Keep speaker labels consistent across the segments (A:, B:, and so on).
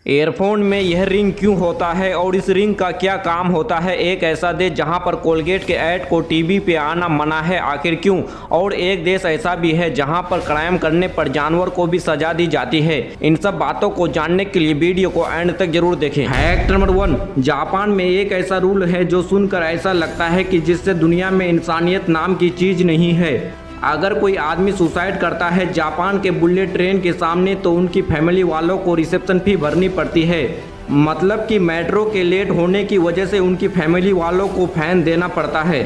A: Earphone में यह ring क्यों होता है और इस रिंग का क्या काम होता है। एक ऐसा देश जहां पर कोलगेट के ऐड को टीवी पे आना मना है, आखिर क्यों। और एक देश ऐसा भी है जहां पर क्राइम करने पर जानवर को भी सजा दी जाती है। इन सब बातों को जानने के लिए वीडियो को एंड तक जरूर देखें। फैक्ट नंबर 1, जापान में एक ऐसा रूल है जो सुनकर ऐसा लगता है कि जिससे दुनिया में इंसानियत नाम की चीज नहीं है। अगर कोई आदमी सुसाइड करता है जापान के बुलेट ट्रेन के सामने तो उनकी फैमिली वालों को रिसेप्शन फी भरनी पड़ती है। मतलब कि मेट्रो के लेट होने की वजह से उनकी फैमिली वालों को फाइन देना पड़ता है।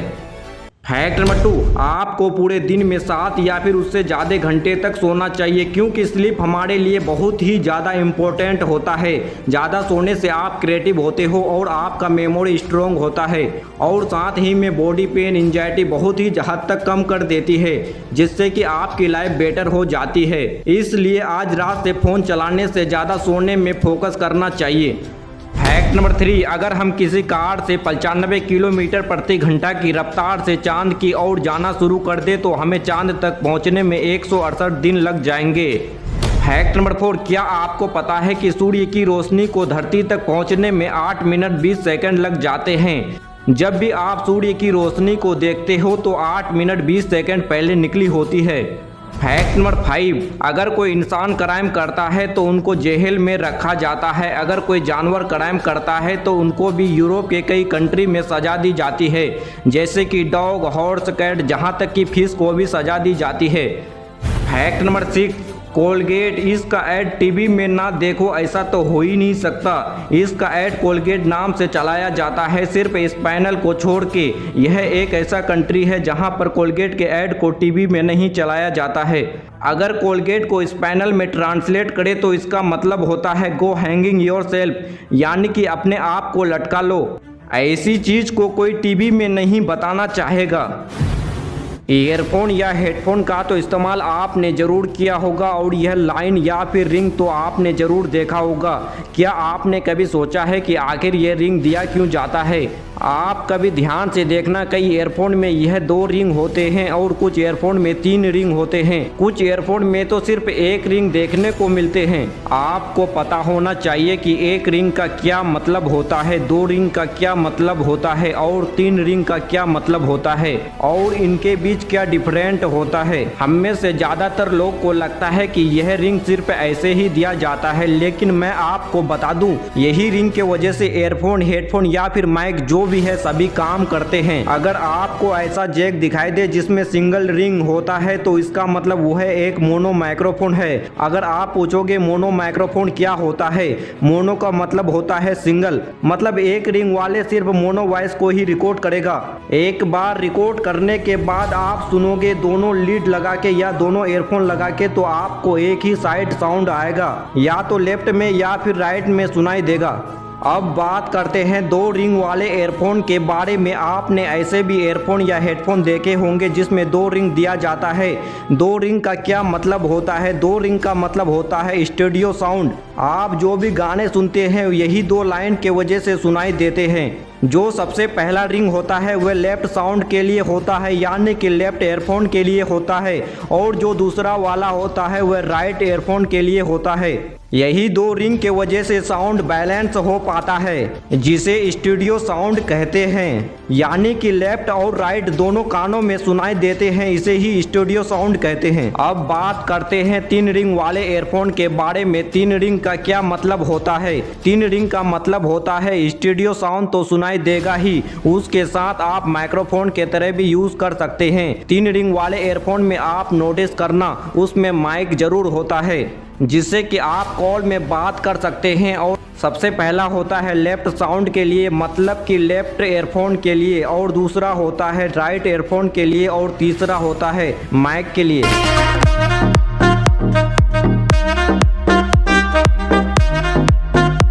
A: फैक्ट नंबर 2, आपको पूरे दिन में 7 या फिर उससे ज़्यादा घंटे तक सोना चाहिए, क्योंकि स्लीप हमारे लिए बहुत ही ज़्यादा इम्पोर्टेंट होता है। ज़्यादा सोने से आप क्रिएटिव होते हो और आपका मेमोरी स्ट्रॉन्ग होता है, और साथ ही में बॉडी पेन एंजाइटी बहुत ही हद तक कम कर देती है, जिससे कि आपकी लाइफ बेटर हो जाती है। इसलिए आज रात से फ़ोन चलाने से ज़्यादा सोने में फोकस करना चाहिए। फैक्ट नंबर 3, अगर हम किसी कार से 95 किलोमीटर प्रति घंटा की रफ्तार से चांद की ओर जाना शुरू कर दे तो हमें चांद तक पहुंचने में 168 दिन लग जाएंगे। फैक्ट नंबर 4, क्या आपको पता है कि सूर्य की रोशनी को धरती तक पहुंचने में 8 मिनट 20 सेकंड लग जाते हैं। जब भी आप सूर्य की रोशनी को देखते हो तो 8 मिनट 20 सेकंड पहले निकली होती है। फैक्ट नंबर 5, अगर कोई इंसान क्राइम करता है तो उनको जेल में रखा जाता है। अगर कोई जानवर क्राइम करता है तो उनको भी यूरोप के कई कंट्री में सजा दी जाती है, जैसे कि डॉग, हॉर्स, कैट, जहां तक कि फिश को भी सजा दी जाती है। फैक्ट नंबर 6, कोलगेट इसका ऐड टीवी में ना देखो ऐसा तो हो ही नहीं सकता। इसका ऐड कोलगेट नाम से चलाया जाता है, सिर्फ स्पेन को छोड़ के। यह एक ऐसा कंट्री है जहां पर कोलगेट के ऐड को टीवी में नहीं चलाया जाता है। अगर कोलगेट को स्पेनल में ट्रांसलेट करें तो इसका मतलब होता है गो हैंगिंग योरसेल्फ, यानी कि अपने आप को लटका लो। ऐसी चीज को कोई टीवी में नहीं बताना चाहेगा। ईयरफोन या हेडफोन का तो इस्तेमाल आपने ज़रूर किया होगा, और यह लाइन या फिर रिंग तो आपने ज़रूर देखा होगा। क्या आपने कभी सोचा है कि आखिर यह रिंग दिया क्यों जाता है? आप कभी ध्यान से देखना, कई ईयरफोन में यह 2 रिंग होते हैं और कुछ ईयरफोन में 3 रिंग होते हैं। कुछ ईयरफोन में तो सिर्फ 1 रिंग देखने को मिलते हैं। आपको पता होना चाहिए कि 1 रिंग का क्या मतलब होता है, 2 रिंग का क्या मतलब होता है और 3 रिंग का क्या मतलब होता है, और इनके बीच क्या डिफरेंट होता है। हम में से ज़्यादातर लोग को लगता है कि यह रिंग सिर्फ ऐसे ही दिया जाता है, लेकिन मैं आपको बता दूं, यही रिंग के वजह से ईयरफोन, हेडफोन या फिर माइक जो भी है सभी काम करते हैं। अगर आपको ऐसा जैक दिखाई दे जिसमें सिंगल रिंग होता है तो इसका मतलब वो है एक मोनो माइक्रोफोन है। अगर आप पूछोगे मोनो माइक्रोफोन क्या होता है, मोनो का मतलब होता है सिंगल, मतलब 1 रिंग वाले सिर्फ मोनो वॉइस को ही रिकॉर्ड करेगा। एक बार रिकॉर्ड करने के बाद आप सुनोगे दोनों लीड लगा के या दोनों ईयरफोन लगा के तो आपको एक ही साइड साउंड आएगा, या तो लेफ्ट में या फिर राइट में सुनाई देगा। अब बात करते हैं 2 रिंग वाले ईयरफोन के बारे में। आपने ऐसे भी ईयरफोन या हेडफोन देखे होंगे जिसमें 2 रिंग दिया जाता है। 2 रिंग का क्या मतलब होता है? 2 रिंग का मतलब होता है स्टूडियो साउंड। आप जो भी गाने सुनते हैं यही 2 लाइन के वजह से सुनाई देते हैं। जो सबसे पहला रिंग होता है वह लेफ्ट साउंड के लिए होता है, यानी कि लेफ्ट ईयरफोन के लिए होता है, और जो दूसरा वाला होता है वह राइट ईयरफोन के लिए होता है। यही 2 रिंग के वजह से साउंड बैलेंस हो पाता है, जिसे स्टूडियो साउंड कहते हैं, यानी कि लेफ्ट और राइट दोनों कानों में सुनाई देते हैं, इसे ही स्टूडियो साउंड कहते हैं। अब बात करते हैं 3 रिंग वाले ईयरफोन के बारे में। 3 रिंग का क्या मतलब होता है? 3 रिंग का मतलब होता है स्टूडियो साउंड तो सुनाई देगा ही, उसके साथ आप माइक्रोफोन के तरह भी यूज कर सकते हैं। 3 रिंग वाले ईयरफोन में आप नोटिस करना उसमें माइक जरूर होता है, जिससे कि आप कॉल में बात कर सकते हैं। और सबसे पहला होता है लेफ्ट साउंड के लिए, मतलब कि लेफ्ट ईयरफोन के लिए, और दूसरा होता है राइट ईयरफोन के लिए, और तीसरा होता है माइक के लिए।